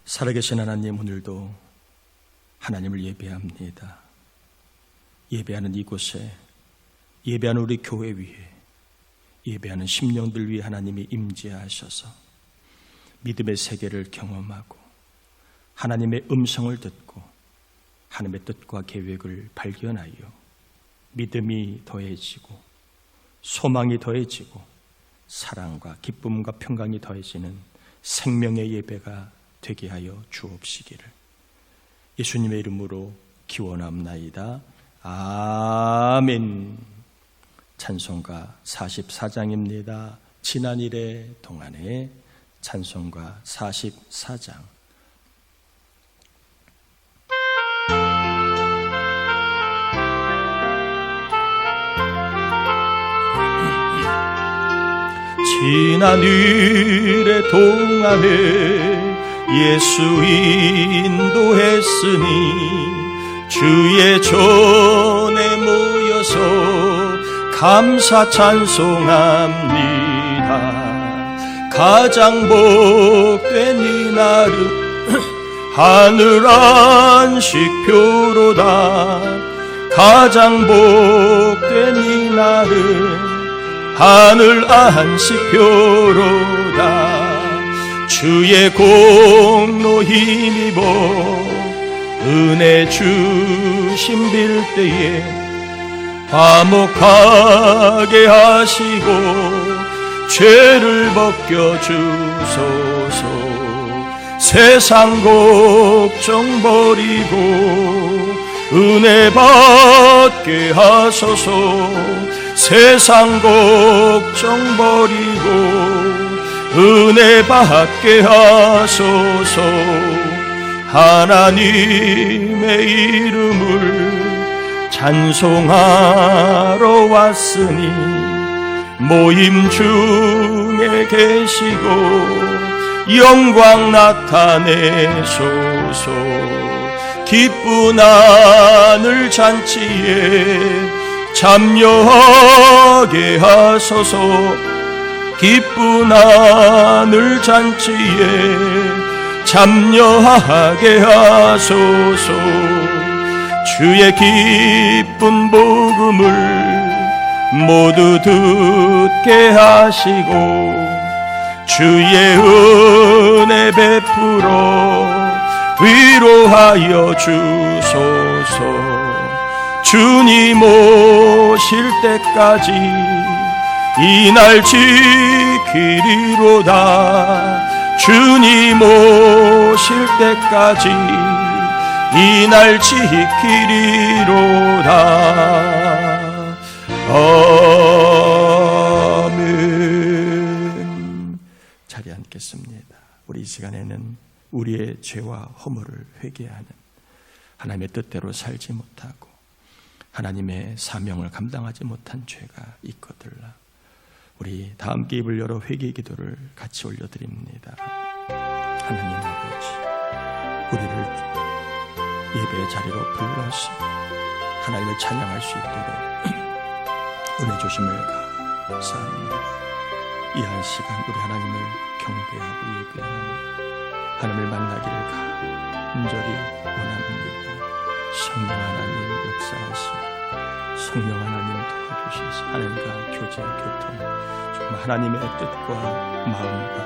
살아계신 하나님, 오늘도 하나님을 예배합니다. 예배하는 이곳에, 예배하는 우리 교회 위에, 예배하는 심령들 위에 하나님이 임재하셔서 믿음의 세계를 경험하고 하나님의 음성을 듣고 하나님의 뜻과 계획을 발견하여 믿음이 더해지고 소망이 더해지고 사랑과 기쁨과 평강이 더해지는 생명의 예배가 되게 하여 주옵시기를 예수님의 이름으로 기원합나이다. 아멘. 찬송가 44장입니다. 지난 일의 동안에 찬송가 44장. 지난 일의 동안에 예수 인도했으니 주의 전에 모여서 감사 찬송합니다. 가장 복된 이날은 하늘 안식표로다. 가장 복된 이날은 하늘 안식표로다. 주의 공로 힘입어 은혜 주심 빌 때에 화목하게 하시고 죄를 벗겨주소서. 세상 걱정 버리고 은혜 받게 하소서. 세상 걱정 버리고 은혜 받게 하소서. 하나님의 이름을 찬송하러 왔으니 모임 중에 계시고 영광 나타내소서. 기쁜 하늘 잔치에 참여하게 하소서. 기쁜 하늘 잔치에 참여하게 하소서. 주의 기쁜 복음을 모두 듣게 하시고 주의 은혜 베풀어 위로하여 주소서. 주님 오실 때까지 이날 지키리로다. 주님 오실 때까지 이날 지키리로다. 아멘. 자리에 앉겠습니다. 우리 이 시간에는 우리의 죄와 허물을 회개하는, 하나님의 뜻대로 살지 못하고 하나님의 사명을 감당하지 못한 죄가 있거들라. 우리 다 함께 입을 열어 회개 기도를 같이 올려드립니다. 하나님 아버지, 우리를 예배의 자리로 불러서 하나님을 찬양할 수 있도록 은혜 주심을 감사합니다. 이 한 시간 우리 하나님을 경배하고 예배하며 하나님을 만나기를 간절히 원합니다. 성령 하나님 역사하시고 성령 하나님 도와주셔서 하나님과 교제, 교통, 정말 하나님의 뜻과 마음과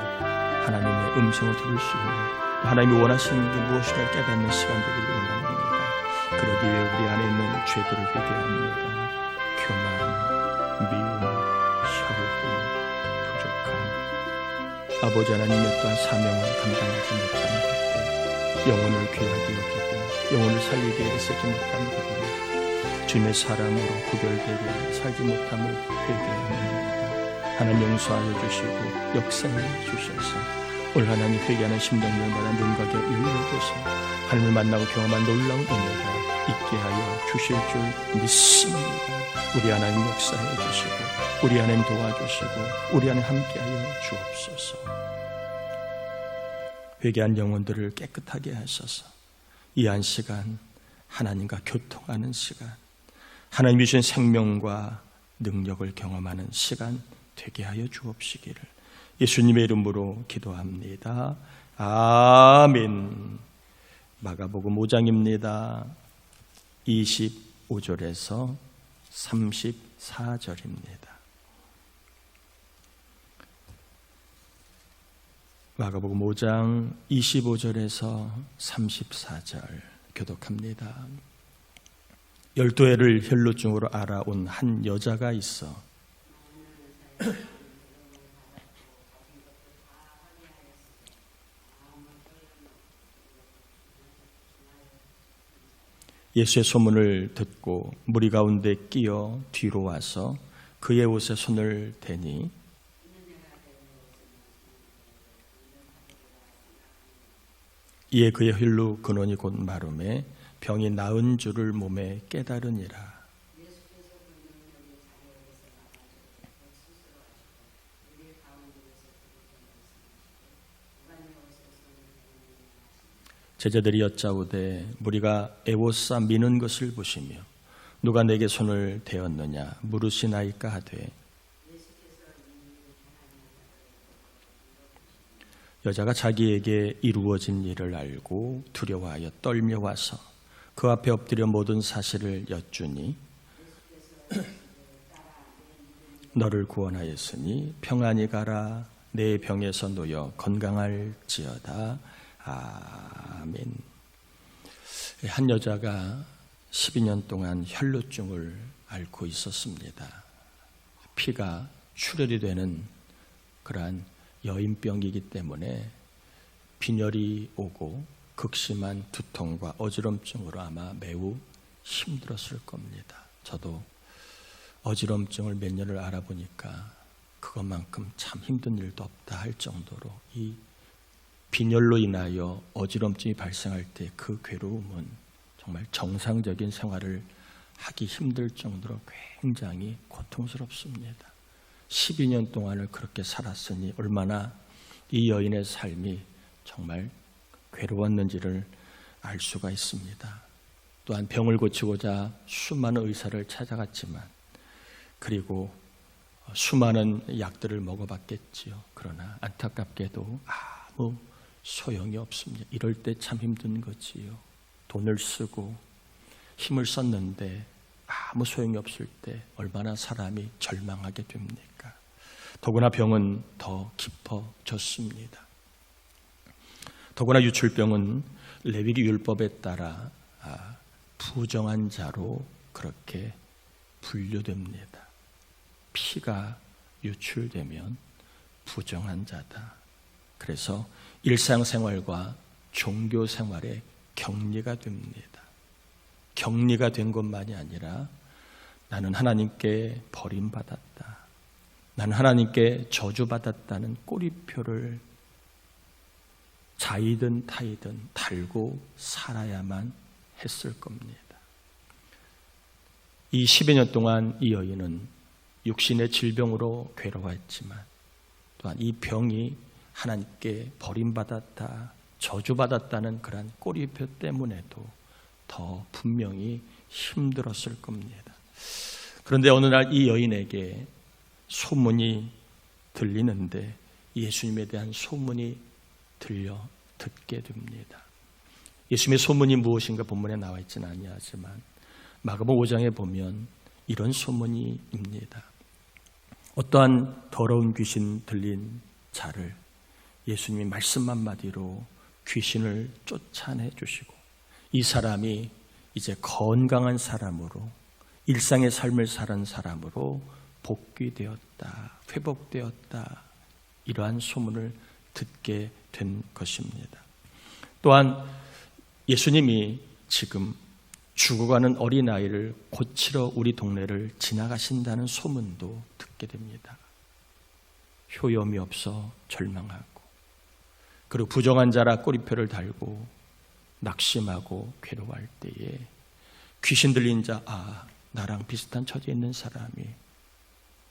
하나님의 음성을 들을 수 있는, 하나님이 원하시는 게 무엇인가 깨닫는 시간 되기를 원합니다. 그러기 위해 우리 안에 있는 죄들을 회개합니다. 교만, 미움, 혈기, 부족함, 아버지 하나님의 또한 사명을 감당하지 못한 것들, 영혼을 귀하게 여기고 영혼을 살리기 위해 쓰지 못한 것들, 주님의 사람으로 구별되게 살지 못함을 회개합니다. 하나님 용서하여 주시고 역사해 주셔서 오늘 하나님 회개하는 심령들마다 눈과 귀 열려줘서 하나님을 만나고 경험한 놀라운 은혜가 있게 하여 주실 줄 믿습니다. 우리 하나님 역사해 주시고 우리 하나님 도와주시고 우리 안에 함께하여 주옵소서. 회개한 영혼들을 깨끗하게 하셔서 이 한 시간 하나님과 교통하는 시간, 하나님이 주신 생명과 능력을 경험하는 시간 되게 하여 주옵시기를 예수님의 이름으로 기도합니다. 아멘. 마가복음 5장입니다. 25절에서 34절입니다. 마가복음 5장 25절에서 34절 교독합니다. 12해를 혈루증으로 알아온 한 여자가 있어 예수의 소문을 듣고 무리 가운데 끼어 뒤로 와서 그의 옷에 손을 대니 이에 그의 혈루 근원이 곧 마름에 병이 나은 줄을 몸에 깨달으니라. 제자들이 여짜오되 무리가 애워싸 미는 것을 보시며 누가 내게 손을 대었느냐 물으시나이까 하되 여자가 자기에게 이루어진 일을 알고 두려워하여 떨며 와서 그 앞에 엎드려 모든 사실을 여쭈니 너를 구원하였으니 평안히 가라 내 병에서 놓여 건강할지어다. 아멘. 한 여자가 12년 동안 혈루증을 앓고 있었습니다. 피가 출혈이 되는 그러한 여인병이기 때문에 빈혈이 오고 극심한 두통과 어지럼증으로 아마 매우 힘들었을 겁니다. 저도 어지럼증을 몇 년을 알아보니까 그것만큼 참 힘든 일도 없다 할 정도로 이 빈혈로 인하여 어지럼증이 발생할 때 그 괴로움은 정말 정상적인 생활을 하기 힘들 정도로 굉장히 고통스럽습니다. 12년 동안을 그렇게 살았으니 얼마나 이 여인의 삶이 정말 괴로웠는지를 알 수가 있습니다. 또한 병을 고치고자 수많은 의사를 찾아갔지만 그리고 수많은 약들을 먹어봤겠지요. 그러나 안타깝게도 아무 소용이 없습니다. 이럴 때 참 힘든 거지요. 돈을 쓰고 힘을 썼는데 아무 소용이 없을 때 얼마나 사람이 절망하게 됩니까? 더구나 병은 더 깊어졌습니다. 더구나 유출병은 레위기 율법에 따라 부정한 자로 그렇게 분류됩니다. 피가 유출되면 부정한 자다. 그래서 일상생활과 종교생활에 격리가 됩니다. 격리가 된 것만이 아니라 나는 하나님께 버림받았다. 나는 하나님께 저주받았다는 꼬리표를 자이든 타이든 달고 살아야만 했을 겁니다. 이 10여 년 동안 이 여인은 육신의 질병으로 괴로워했지만 또한 이 병이 하나님께 버림받았다, 저주받았다는 그런 꼬리표 때문에도 더 분명히 힘들었을 겁니다. 그런데 어느 날 이 여인에게 소문이 들리는데 예수님에 대한 소문이 들려 듣게 됩니다. 예수님의 소문이 무엇인가 본문에 나와 있지는 아니하지만 마가복음 5장에 보면 이런 소문이 입니다. 어떠한 더러운 귀신 들린 자를 예수님이 말씀 한마디로 귀신을 쫓아내 주시고 이 사람이 이제 건강한 사람으로 일상의 삶을 사는 사람으로 복귀되었다, 회복되었다 이러한 소문을 듣게 된 것입니다. 또한 예수님이 지금 죽어가는 어린아이를 고치러 우리 동네를 지나가신다는 소문도 듣게 됩니다. 효염이 없어 절망하고 그리고 부정한 자라 꼬리표를 달고 낙심하고 괴로워할 때에 귀신 들린 자, 나랑 비슷한 처지에 있는 사람이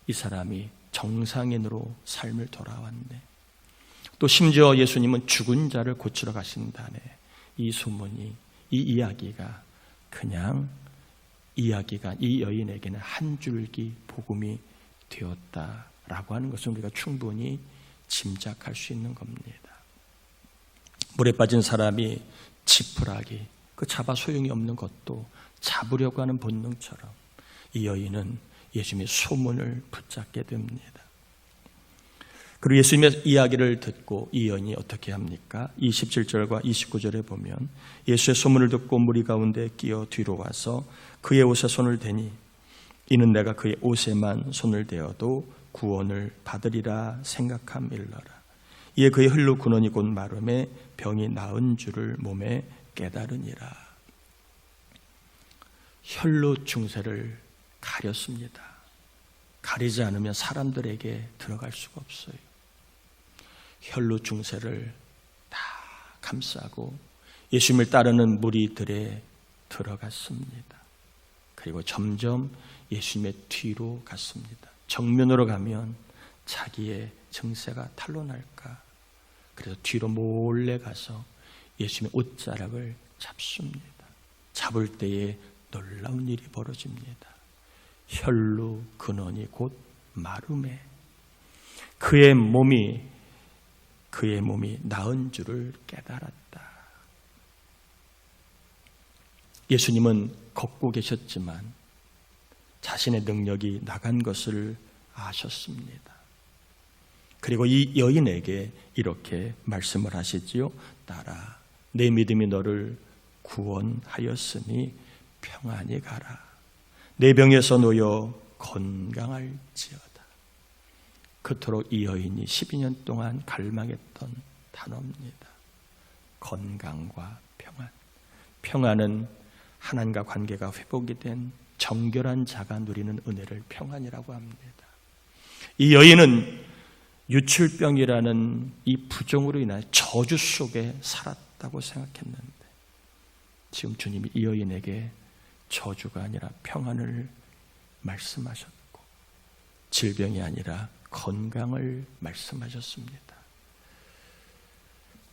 이 사람이 정상인으로 삶을 돌아왔네. 또 심지어 예수님은 죽은 자를 고치러 가신다네. 이 소문이, 이 이야기가 그냥 이야기가 이 여인에게는 한 줄기 복음이 되었다라고 하는 것을 우리가 충분히 짐작할 수 있는 겁니다. 물에 빠진 사람이 지푸라기, 그 잡아 소용이 없는 것도 잡으려고 하는 본능처럼 이 여인은 예수님의 소문을 붙잡게 됩니다. 그리고 예수님의 이야기를 듣고 이 여인이 어떻게 합니까? 27절과 29절에 보면 예수의 소문을 듣고 무리 가운데 끼어 뒤로 와서 그의 옷에 손을 대니 이는 내가 그의 옷에만 손을 대어도 구원을 받으리라 생각함일러라. 이에 그의 혈로 근원이 곧 마름에 병이 나은 줄을 몸에 깨달으니라. 혈로 중세를 가렸습니다. 가리지 않으면 사람들에게 들어갈 수가 없어요. 혈로 중세를 다 감싸고 예수님을 따르는 무리들에 들어갔습니다. 그리고 점점 예수님의 뒤로 갔습니다. 정면으로 가면 자기의 증세가 탄로날까. 그래서 뒤로 몰래 가서 예수님의 옷자락을 잡습니다. 잡을 때에 놀라운 일이 벌어집니다. 혈루 근원이 곧 마름에 그의 몸이 나은 줄을 깨달았다. 예수님은 걷고 계셨지만 자신의 능력이 나간 것을 아셨습니다. 그리고 이 여인에게 이렇게 말씀을 하시지요. 따라 내 믿음이 너를 구원하였으니 평안히 가라. 내 병에서 놓여 건강할지어다. 그토록 이 여인이 12년 동안 갈망했던 단어입니다. 건강과 평안. 평안은 하나님과 관계가 회복이 된 정결한 자가 누리는 은혜를 평안이라고 합니다. 이 여인은 유출병이라는 이 부종으로 인하여 저주 속에 살았다고 생각했는데 지금 주님이 이 여인에게 저주가 아니라 평안을 말씀하셨고 질병이 아니라 건강을 말씀하셨습니다.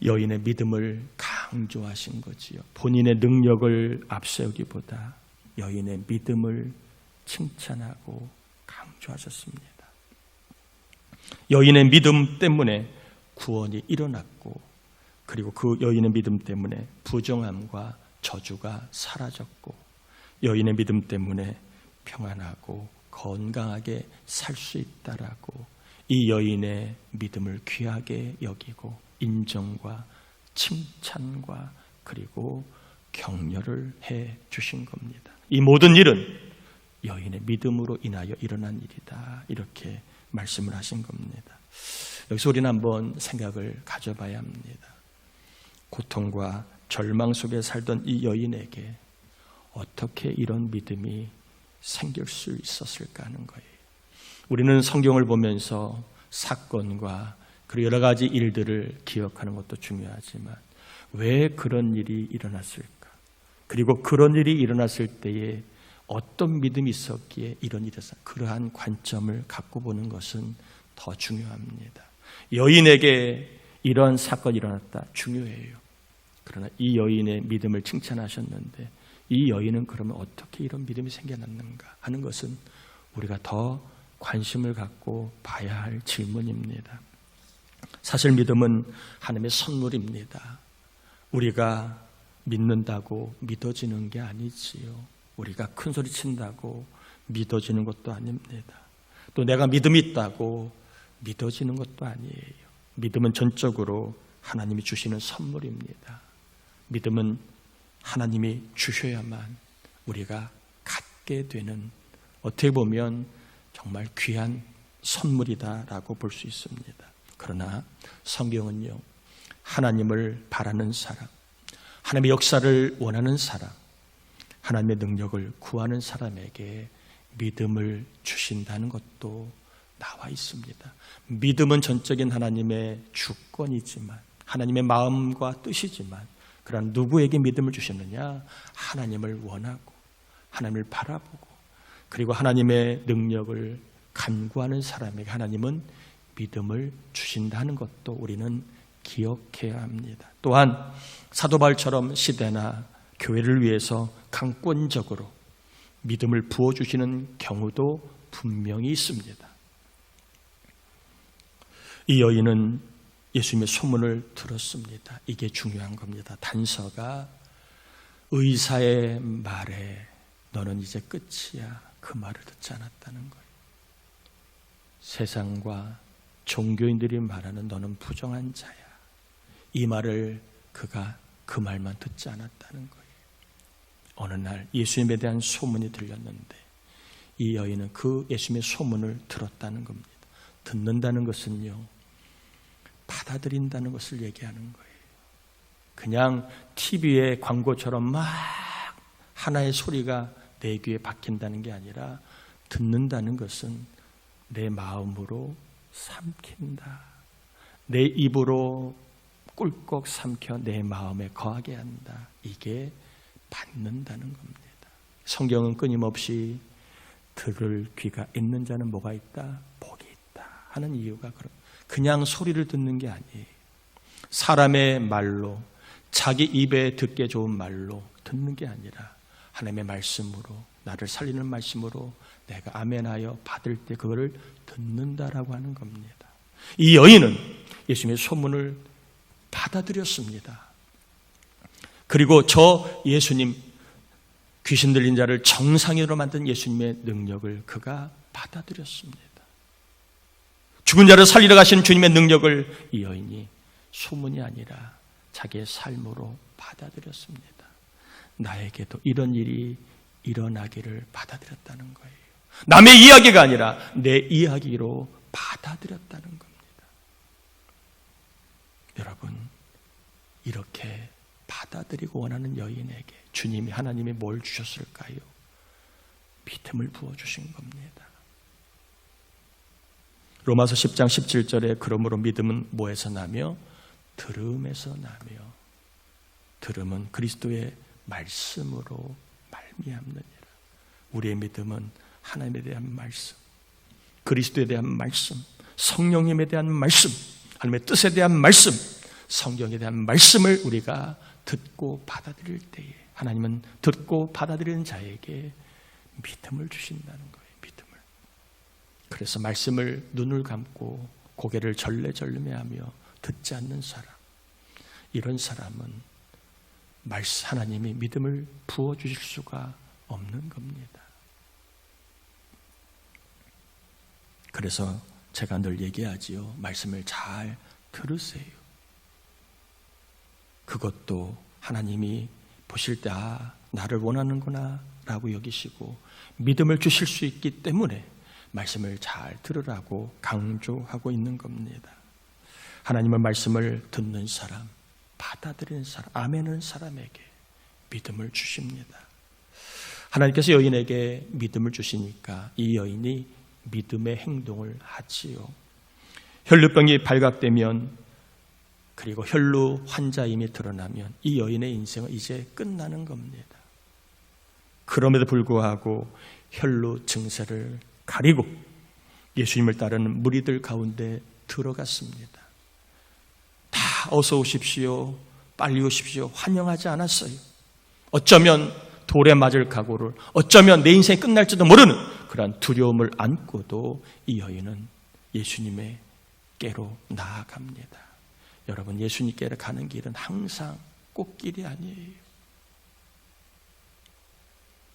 여인의 믿음을 강조하신 거지요. 본인의 능력을 앞세우기보다 여인의 믿음을 칭찬하고 강조하셨습니다. 여인의 믿음 때문에 구원이 일어났고 그리고 그 여인의 믿음 때문에 부정함과 저주가 사라졌고 여인의 믿음 때문에 평안하고 건강하게 살 수 있다라고 이 여인의 믿음을 귀하게 여기고 인정과 칭찬과 그리고 격려를 해 주신 겁니다. 이 모든 일은 여인의 믿음으로 인하여 일어난 일이다. 이렇게 말씀을 하신 겁니다. 여기서 우리는 한번 생각을 가져봐야 합니다. 고통과 절망 속에 살던 이 여인에게 어떻게 이런 믿음이 생길 수 있었을까 하는 거예요. 우리는 성경을 보면서 사건과 그리고 여러 가지 일들을 기억하는 것도 중요하지만 왜 그런 일이 일어났을까? 그리고 그런 일이 일어났을 때에 어떤 믿음이 있었기에 이런 일이 있었을까? 그러한 관점을 갖고 보는 것은 더 중요합니다. 여인에게 이런 사건이 일어났다. 중요해요. 그러나 이 여인의 믿음을 칭찬하셨는데 이 여인은 그러면 어떻게 이런 믿음이 생겨났는가 하는 것은 우리가 더 관심을 갖고 봐야 할 질문입니다. 사실 믿음은 하나님의 선물입니다. 우리가 믿는다고 믿어지는 게 아니지요. 우리가 큰 소리 친다고 믿어지는 것도 아닙니다. 또 내가 믿음이 있다고 믿어지는 것도 아니에요. 믿음은 전적으로 하나님이 주시는 선물입니다. 믿음은 하나님이 주셔야만 우리가 갖게 되는 어떻게 보면 정말 귀한 선물이다라고 볼 수 있습니다. 그러나 성경은요, 하나님을 바라는 사람, 하나님의 역사를 원하는 사람, 하나님의 능력을 구하는 사람에게 믿음을 주신다는 것도 나와 있습니다. 믿음은 전적인 하나님의 주권이지만 하나님의 마음과 뜻이지만 그러나 누구에게 믿음을 주셨느냐? 하나님을 원하고 하나님을 바라보고 그리고 하나님의 능력을 간구하는 사람에게 하나님은 믿음을 주신다는 것도 우리는 기억해야 합니다. 또한 사도 바울처럼 시대나 교회를 위해서 강권적으로 믿음을 부어주시는 경우도 분명히 있습니다. 이 여인은 예수님의 소문을 들었습니다. 이게 중요한 겁니다. 단서가 의사의 말에 너는 이제 끝이야, 그 말을 듣지 않았다는 거예요. 세상과 종교인들이 말하는 너는 부정한 자야, 이 말을 그가 그 말만 듣지 않았다는 거예요. 어느 날 예수님에 대한 소문이 들렸는데 이 여인은 그 예수님의 소문을 들었다는 겁니다. 듣는다는 것은요, 받아들인다는 것을 얘기하는 거예요. 그냥 TV의 광고처럼 막 하나의 소리가 내 귀에 박힌다는 게 아니라 듣는다는 것은 내 마음으로 삼킨다. 내 입으로 꿀꺽 삼켜 내 마음에 거하게 한다. 이게 받는다는 겁니다. 성경은 끊임없이 들을 귀가 있는 자는 뭐가 있다? 복이 있다 하는 이유가 그냥 소리를 듣는 게 아니에요. 사람의 말로, 자기 입에 듣기 좋은 말로 듣는 게 아니라 하나님의 말씀으로, 나를 살리는 말씀으로 내가 아멘하여 받을 때 그거를 듣는다라고 하는 겁니다. 이 여인은 예수님의 소문을 받아들였습니다. 그리고 저 예수님, 귀신 들린 자를 정상인으로 만든 예수님의 능력을 그가 받아들였습니다. 죽은 자를 살리러 가신 주님의 능력을 이 여인이 소문이 아니라 자기의 삶으로 받아들였습니다. 나에게도 이런 일이 일어나기를 받아들였다는 거예요. 남의 이야기가 아니라 내 이야기로 받아들였다는 겁니다. 여러분, 이렇게 받아들이고 원하는 여인에게 주님이, 하나님이 뭘 주셨을까요? 믿음을 부어주신 겁니다. 로마서 10장 17절에 그러므로 믿음은 뭐에서 나며? 들음에서 나며, 들음은 그리스도의 말씀으로 말미암느니라. 우리의 믿음은 하나님에 대한 말씀, 그리스도에 대한 말씀, 성령님에 대한 말씀, 하나님의 뜻에 대한 말씀, 성경에 대한 말씀을 우리가 듣고 받아들일 때에 하나님은 듣고 받아들이는 자에게 믿음을 주신다는 거예요. 믿음을. 그래서 말씀을 눈을 감고 고개를 절레절레하며 듣지 않는 사람, 이런 사람은 하나님이 믿음을 부어주실 수가 없는 겁니다. 그래서 제가 늘 얘기하지요. 말씀을 잘 들으세요. 그것도 하나님이 보실 때 나를 원하는구나 라고 여기시고 믿음을 주실 수 있기 때문에 말씀을 잘 들으라고 강조하고 있는 겁니다. 하나님의 말씀을 듣는 사람, 받아들이는 사람, 아멘하는 사람에게 믿음을 주십니다. 하나님께서 여인에게 믿음을 주시니까 이 여인이 믿음의 행동을 하지요. 혈루병이 발각되면, 그리고 혈루 환자임이 드러나면 이 여인의 인생은 이제 끝나는 겁니다. 그럼에도 불구하고 혈루 증세를 가리고 예수님을 따르는 무리들 가운데 들어갔습니다. 다 어서 오십시오, 빨리 오십시오, 환영하지 않았어요. 어쩌면 돌에 맞을 각오를, 어쩌면 내 인생이 끝날지도 모르는 그러한 두려움을 안고도 이 여인은 예수님께로 나아갑니다. 여러분, 예수님께로 가는 길은 항상 꽃길이 아니에요.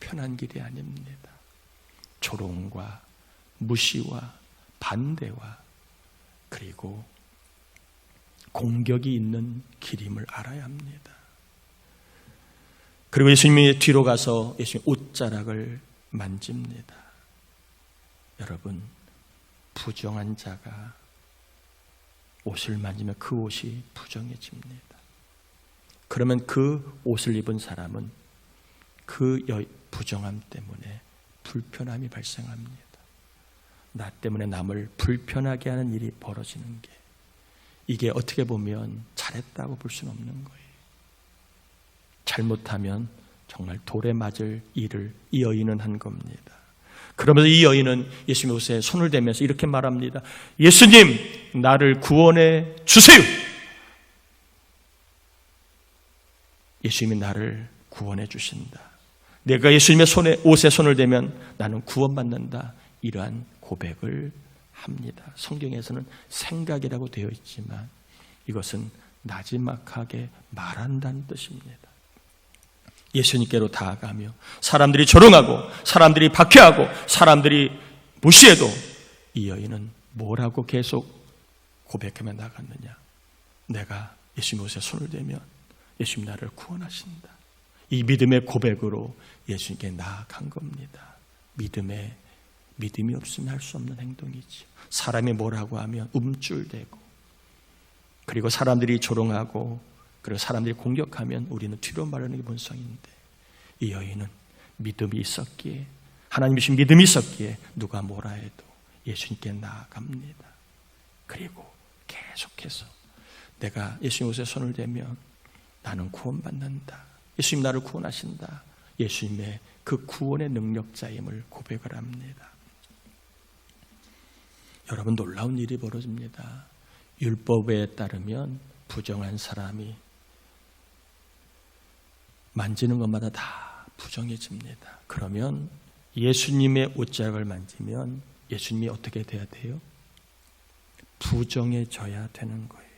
편한 길이 아닙니다. 조롱과 무시와 반대와 그리고 공격이 있는 길임을 알아야 합니다. 그리고 예수님이 뒤로 가서 예수님 옷자락을 만집니다. 여러분, 부정한 자가 옷을 만지면 그 옷이 부정해집니다. 그러면 그 옷을 입은 사람은 그 부정함 때문에 불편함이 발생합니다. 나 때문에 남을 불편하게 하는 일이 벌어지는 게, 이게 어떻게 보면 잘했다고 볼 수는 없는 거예요. 잘못하면 정말 돌에 맞을 일을 이 여인은 한 겁니다. 그러면서 이 여인은 예수님의 옷에 손을 대면서 이렇게 말합니다. 예수님, 나를 구원해 주세요. 예수님이 나를 구원해 주신다. 내가 예수님의 옷에 손을 대면 나는 구원받는다. 이러한 고백을 합니다. 성경에서는 생각이라고 되어 있지만 이것은 나지막하게 말한다는 뜻입니다. 예수님께로 다가가며 사람들이 조롱하고 사람들이 박해하고 사람들이 무시해도 이 여인은 뭐라고 계속 고백하며 나갔느냐? 내가 예수님 옷에 손을 대면 예수님 나를 구원하신다. 이 믿음의 고백으로 예수님께 나아간 겁니다. 믿음이 없으면 할 수 없는 행동이죠. 사람이 뭐라고 하면 움찔대고, 그리고 사람들이 조롱하고, 그리고 사람들이 공격하면 우리는 뒤로 말하는 게 본성인데, 이 여인은 믿음이 있었기에, 하나님이신 믿음이 있었기에 누가 뭐라 해도 예수님께 나아갑니다. 그리고 계속해서 내가 예수님 옷에 손을 대면 나는 구원받는다. 예수님 나를 구원하신다. 예수님의 그 구원의 능력자임을 고백을 합니다. 여러분, 놀라운 일이 벌어집니다. 율법에 따르면 부정한 사람이 만지는 것마다 다 부정해집니다. 그러면 예수님의 옷자락을 만지면 예수님이 어떻게 돼야 돼요? 부정해져야 되는 거예요.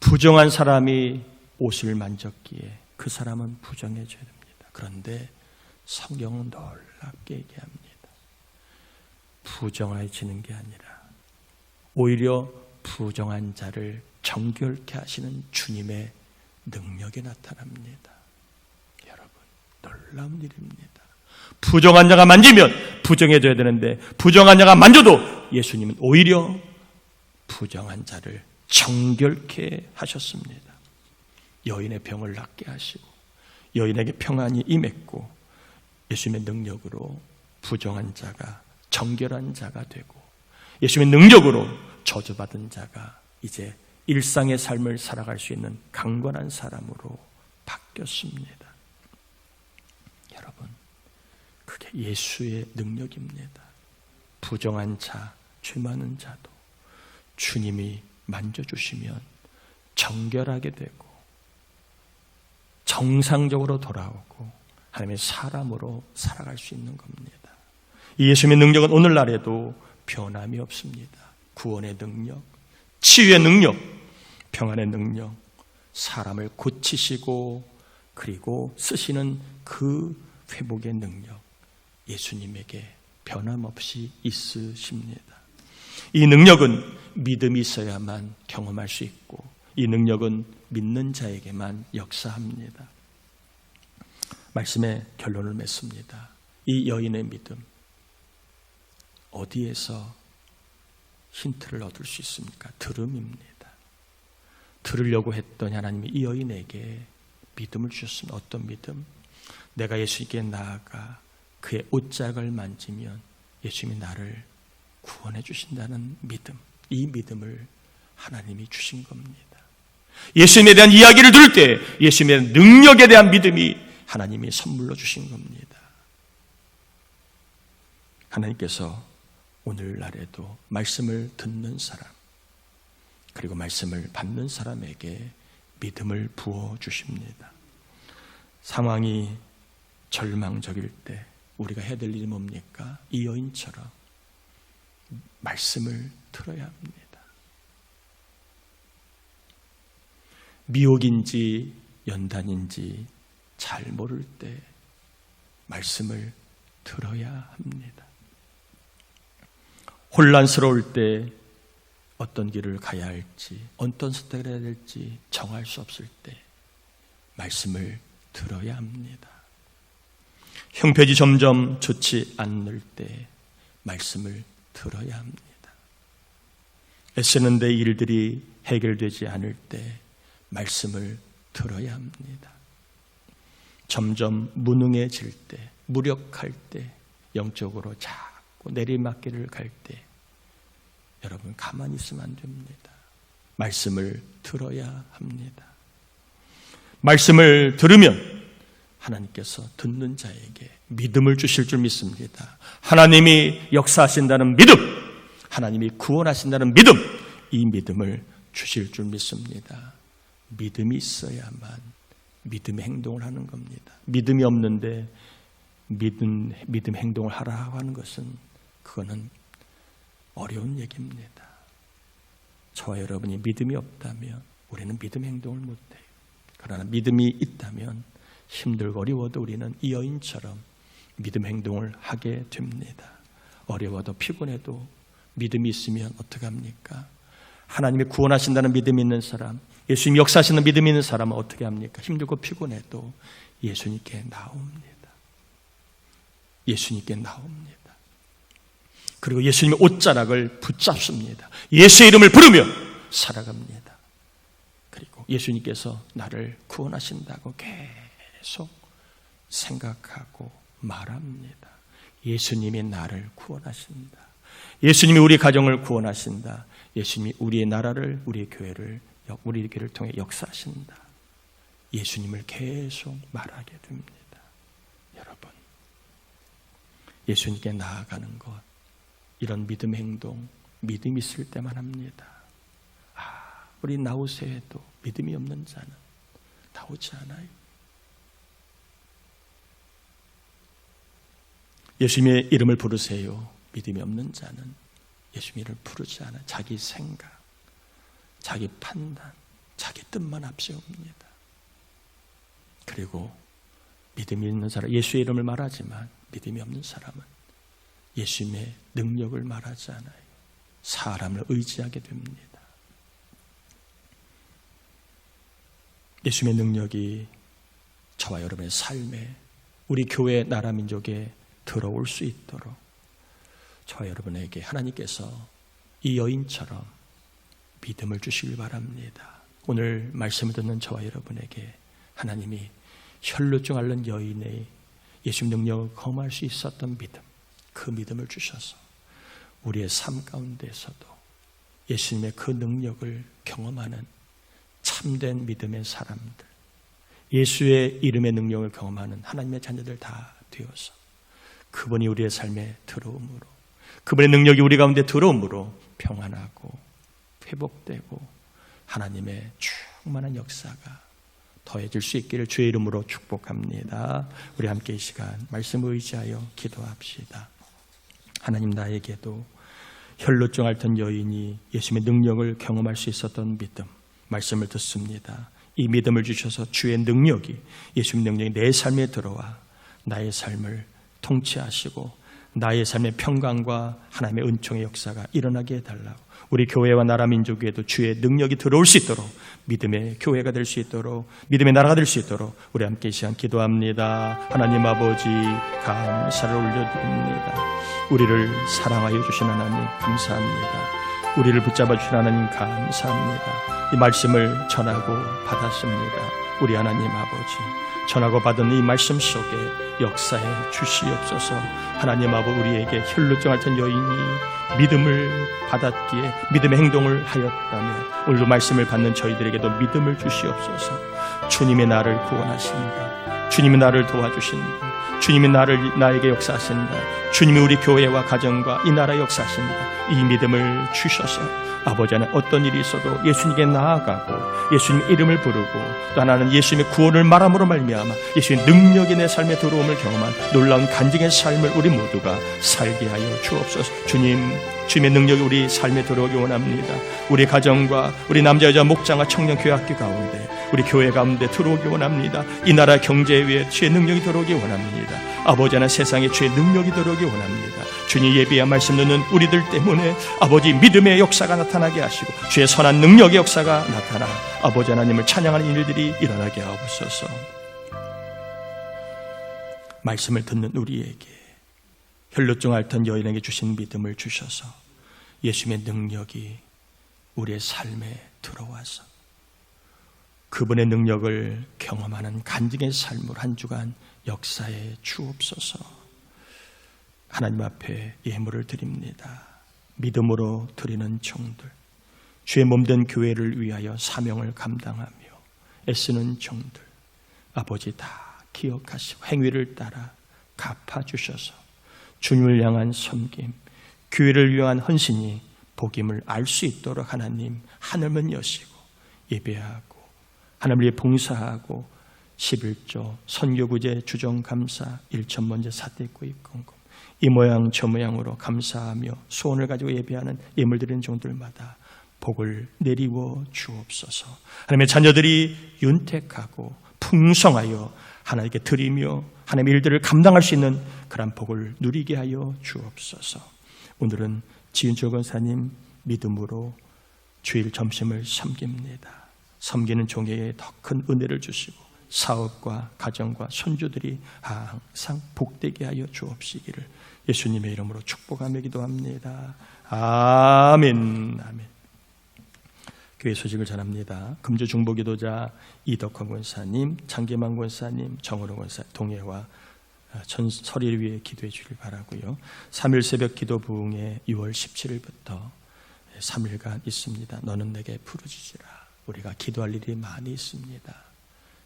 부정한 사람이 옷을 만졌기에 그 사람은 부정해져야 됩니다. 그런데 성경은 놀랍게 얘기합니다. 부정해지는 게 아니라 오히려 부정한 자를 정결케 하시는 주님의 능력이 나타납니다. 여러분, 놀라운 일입니다. 부정한 자가 만지면 부정해져야 되는데 부정한 자가 만져도 예수님은 오히려 부정한 자를 정결케 하셨습니다. 여인의 병을 낫게 하시고 여인에게 평안이 임했고 예수님의 능력으로 부정한 자가 정결한 자가 되고 예수님의 능력으로 저주받은 자가 이제 일상의 삶을 살아갈 수 있는 강건한 사람으로 바뀌었습니다. 여러분, 그게 예수의 능력입니다. 부정한 자, 죄 많은 자도 주님이 만져주시면 정결하게 되고 정상적으로 돌아오고 하나님의 사람으로 살아갈 수 있는 겁니다. 이 예수님의 능력은 오늘날에도 변함이 없습니다. 구원의 능력, 치유의 능력, 평안의 능력, 사람을 고치시고 그리고 쓰시는 그 회복의 능력, 예수님에게 변함없이 있으십니다. 이 능력은 믿음이 있어야만 경험할 수 있고 이 능력은 믿는 자에게만 역사합니다. 말씀의 결론을 맺습니다. 이 여인의 믿음, 어디에서 힌트를 얻을 수 있습니까? 들음입니다. 들으려고 했더니 하나님이 이 여인에게 믿음을 주셨습니다. 어떤 믿음? 내가 예수님께 나아가 그의 옷자락을 만지면 예수님이 나를 구원해 주신다는 믿음, 이 믿음을 하나님이 주신 겁니다. 예수님에 대한 이야기를 들을 때 예수님의 능력에 대한 믿음이 하나님이 선물로 주신 겁니다. 하나님께서 오늘날에도 말씀을 듣는 사람 그리고 말씀을 받는 사람에게 믿음을 부어주십니다. 상황이 절망적일 때 우리가 해야 될 일이 뭡니까? 이 여인처럼 말씀을 들어야 합니다. 미혹인지 연단인지 잘 모를 때 말씀을 들어야 합니다. 혼란스러울 때 어떤 길을 가야 할지, 어떤 선택을 해야 될지 정할 수 없을 때 말씀을 들어야 합니다. 형편이 점점 좋지 않을 때 말씀을 들어야 합니다. 애쓰는데 일들이 해결되지 않을 때 말씀을 들어야 합니다. 점점 무능해질 때, 무력할 때, 영적으로 자꾸 내리막길을 갈 때 여러분 가만히 있으면 안 됩니다. 말씀을 들어야 합니다. 말씀을 들으면 하나님께서 듣는 자에게 믿음을 주실 줄 믿습니다. 하나님이 역사하신다는 믿음, 하나님이 구원하신다는 믿음, 이 믿음을 주실 줄 믿습니다. 믿음이 있어야만 믿음의 행동을 하는 겁니다. 믿음이 없는데 믿음 행동을 하라고 하는 것은 그거는 어려운 얘기입니다. 저와 여러분이 믿음이 없다면 우리는 믿음 행동을 못해요. 그러나 믿음이 있다면 힘들고 어려워도 우리는 이 여인처럼 믿음 행동을 하게 됩니다. 어려워도 피곤해도 믿음이 있으면 어떡합니까? 하나님이 구원하신다는 믿음이 있는 사람, 예수님이 역사하시는 믿음이 있는 사람은 어떻게 합니까? 힘들고 피곤해도 예수님께 나옵니다. 예수님께 나옵니다. 그리고 예수님의 옷자락을 붙잡습니다. 예수의 이름을 부르며 살아갑니다. 그리고 예수님께서 나를 구원하신다고 계속 생각하고 말합니다. 예수님이 나를 구원하신다. 예수님이 우리 가정을 구원하신다. 예수님이 우리의 나라를, 우리의 교회를 통해 역사하신다. 예수님을 계속 말하게 됩니다. 여러분, 예수님께 나아가는 것, 이런 믿음 행동, 믿음 있을 때만 합니다. 우리 나오세요 해도 믿음이 없는 자는 나오지 않아요. 예수님의 이름을 부르세요. 믿음이 없는 자는 예수님의 이름을 부르지 않아요. 자기 생각, 자기 판단, 자기 뜻만 앞세웁니다. 그리고 믿음이 있는 사람, 예수의 이름을 말하지만 믿음이 없는 사람은 예수님의 능력을 말하지 않아요. 사람을 의지하게 됩니다. 예수님의 능력이 저와 여러분의 삶에, 우리 교회, 나라, 민족에 들어올 수 있도록 저와 여러분에게 하나님께서 이 여인처럼 믿음을 주시길 바랍니다. 오늘 말씀을 듣는 저와 여러분에게 하나님이 혈루증 앓는 여인의 예수님 능력을 경험할 수 있었던 믿음, 그 믿음을 주셔서 우리의 삶 가운데서도 예수님의 그 능력을 경험하는 참된 믿음의 사람들, 예수의 이름의 능력을 경험하는 하나님의 자녀들 다 되어서 그분이 우리의 삶에 들어옴으로, 그분의 능력이 우리 가운데 들어옴으로 평안하고 회복되고 하나님의 충만한 역사가 더해질 수 있기를 주의 이름으로 축복합니다. 우리 함께 이 시간 말씀을 의지하여 기도합시다. 하나님, 나에게도 혈루증 앓던 여인이 예수님의 능력을 경험할 수 있었던 믿음, 말씀을 듣습니다. 이 믿음을 주셔서 주의 능력이, 예수님 능력이 내 삶에 들어와 나의 삶을 통치하시고 나의 삶의 평강과 하나님의 은총의 역사가 일어나게 해달라고, 우리 교회와 나라 민족에도 주의 능력이 들어올 수 있도록, 믿음의 교회가 될 수 있도록, 믿음의 나라가 될 수 있도록 우리 함께 이 시간 기도합니다. 하나님 아버지, 감사를 올려드립니다. 우리를 사랑하여 주신 하나님 감사합니다. 우리를 붙잡아 주신 하나님 감사합니다. 이 말씀을 전하고 받았습니다. 우리 하나님 아버지, 전하고 받은 이 말씀 속에 역사해 주시옵소서. 하나님 아버지, 우리에게 혈루증 앓던 여인이 믿음을 받았기에 믿음의 행동을 하였다면 오늘도 말씀을 받는 저희들에게도 믿음을 주시옵소서. 주님이 나를 구원하신다. 주님이 나를 도와주신다. 주님이 나에게 역사하신다. 주님이 우리 교회와 가정과 이 나라에 역사하신다. 이 믿음을 주셔서 아버지 안에 어떤 일이 있어도 예수님께 나아가고 예수님 이름을 부르고 또 하나는 예수님의 구원을 말함으로 말미암아 예수님의 능력이 내 삶에 들어옴을 경험한 놀라운 간증의 삶을 우리 모두가 살게 하여 주옵소서. 주님의 능력이 우리 삶에 들어오기 원합니다. 우리 가정과 우리 남자 여자 목장과 청년 교회 학교 가운데 우리 교회 가운데 들어오기 원합니다. 이 나라 경제 위에 주의 능력이 들어오기 원합니다. 아버지 하나 세상에 주의 능력이 들어오기 원합니다. 주님 예비한 말씀 듣는 우리들 때문에 아버지 믿음의 역사가 나타나게 하시고 주의 선한 능력의 역사가 나타나 아버지 하나님을 찬양하는 일들이 일어나게 하옵소서. 말씀을 듣는 우리에게 혈루증 앓던 여인에게 주신 믿음을 주셔서 예수님의 능력이 우리의 삶에 들어와서 그분의 능력을 경험하는 간증의 삶을 한 주간 역사에 주옵소서. 하나님 앞에 예물을 드립니다. 믿음으로 드리는 종들, 주의 몸된 교회를 위하여 사명을 감당하며 애쓰는 종들, 아버지 다 기억하시고 행위를 따라 갚아주셔서 주님을 향한 섬김, 교회를 위한 헌신이 복임을 알 수 있도록 하나님 하늘문 여시고 예배하고 하나님을 위해 봉사하고 11조, 선교구제, 주정감사, 일천번제, 사대구입공금 이 모양 저 모양으로 감사하며 소원을 가지고 예배하는 예물 드리는 종들마다 복을 내리워 주옵소서. 하나님의 자녀들이 윤택하고 풍성하여 하나님께 드리며 하나님의 일들을 감당할 수 있는 그런 복을 누리게 하여 주옵소서. 오늘은 지은철 권사님 믿음으로 주일 점심을 섬깁니다. 섬기는 종에게 더 큰 은혜를 주시고 사업과 가정과 손주들이 항상 복되게 하여 주옵시기를 예수님의 이름으로 축복하며 기도합니다. 아멘. 아멘. 교회 소식을 전합니다. 금주 중보기도자 이덕헌 권사님, 장계만 권사님, 정호롱 권사 동해와 설의를 위해 기도해 주길 바라고요. 3일 새벽 기도 부흥회 6월 17일부터 3일간 있습니다. 너는 내게 부르짖으라. 우리가 기도할 일이 많이 있습니다.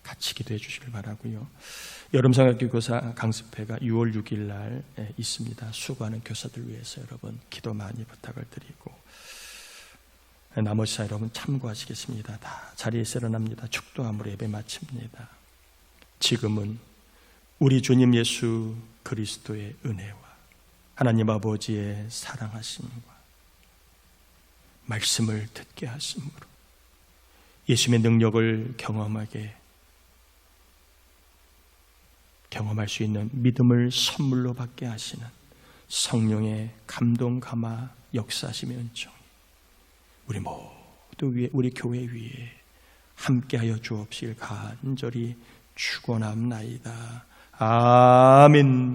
같이 기도해 주시길 바라고요. 여름성학교교사 강습회가 6월 6일 날 있습니다. 수고하는 교사들 위해서 여러분 기도 많이 부탁을 드리고 나머지 사 여러분 참고하시겠습니다. 다 자리에서 일어납니다. 축도함으로 예배 마칩니다. 지금은 우리 주님 예수 그리스도의 은혜와 하나님 아버지의 사랑하심과 말씀을 듣게 하심으로 예수님의 능력을 경험할 수 있는 믿음을 선물로 받게 하시는 성령의 감동 감화 역사하심의 은총이 우리 모두 위에, 우리 교회 위에 함께하여 주옵시길 간절히 축원합나이다. 아멘.